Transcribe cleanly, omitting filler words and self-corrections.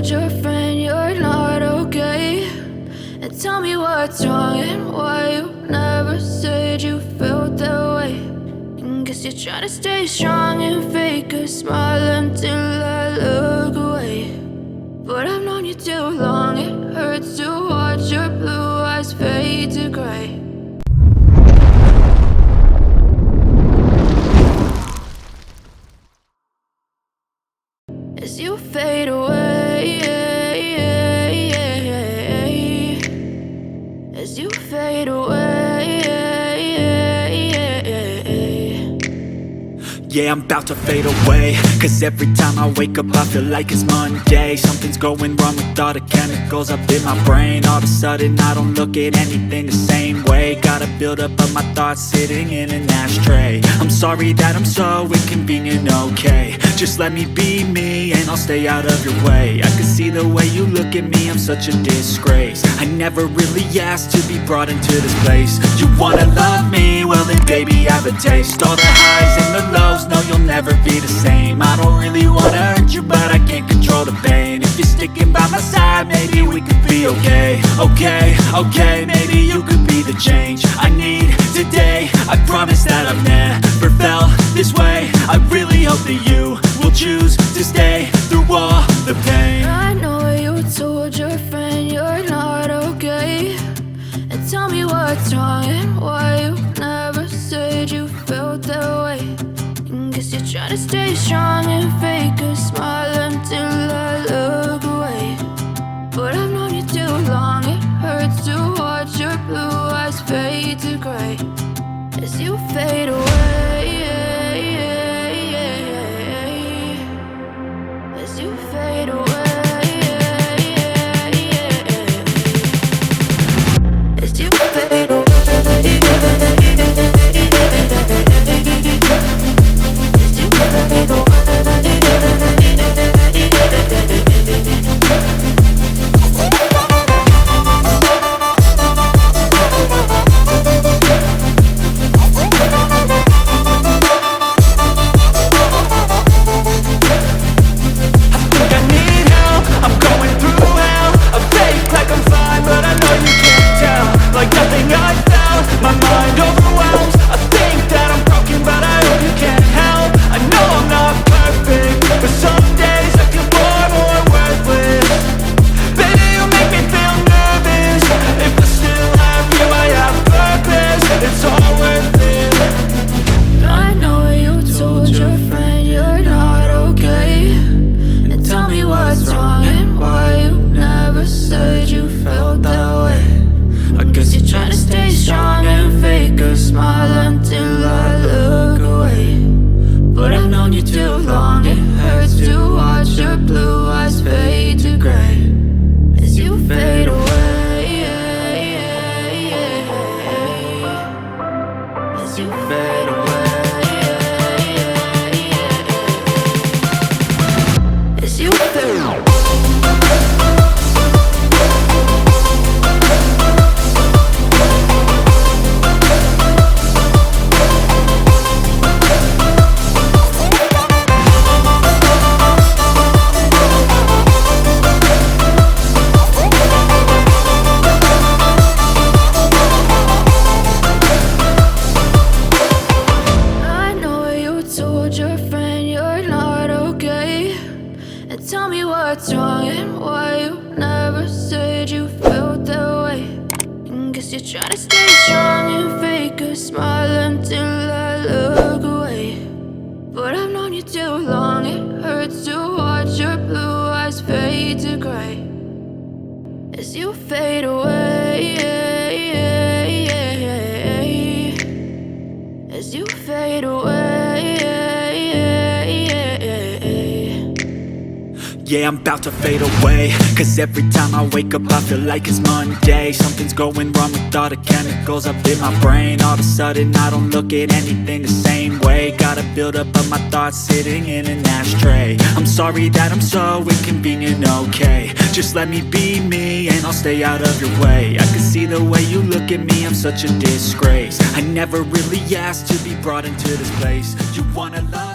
told your friend you're not okay? And tell me what's wrong and why you never said you felt that way. And guess you're trying to stay strong and fake a smile until I look away. But I've known you too long, it hurts to watch your blue eyes fade to gray. As you fade away, as you fade away. Yeah, I'm about to fade away, cause every time I wake up I feel like it's Monday. Something's going wrong with all the chemicals up in my brain. All of a sudden I don't look at anything the same way. Gotta build up of my thoughts sitting in an ashtray. I'm sorry that I'm so inconvenient, okay? Just let me be me and I'll stay out of your way. I can see the way you look at me, I'm such a disgrace. I never really asked to be brought into this place. You wanna love me? Well then baby have a taste. All the highs and the lows, no you'll never be the same. I don't really wanna hurt you but I can't control the pain. If you're sticking by my side, maybe we could be okay. Okay, maybe you could be the change I need today. I promise that I've never felt this way. I really hope that you will choose to stay through all the pain. I know you told your friend you're not okay. And tell me what's wrong and why you never said you felt that way. And guess you're trying to stay strong and fake a smile until I look away. But I've known you too long, it hurts to watch your blue eyes fade to gray. As you fade away, as you fade away, as you fade away. Yeah, I'm about to fade away, cause every time I wake up I feel like it's Monday. Something's going wrong with all the chemicals up in my brain. All of a sudden I don't look at anything the same way. Gotta build up of my thoughts sitting in an ashtray. I'm sorry that I'm so inconvenient, okay? Just let me be me and I'll stay out of your way. I can see the way you look at me, I'm such a disgrace. I never really asked to be brought into this place. You wanna love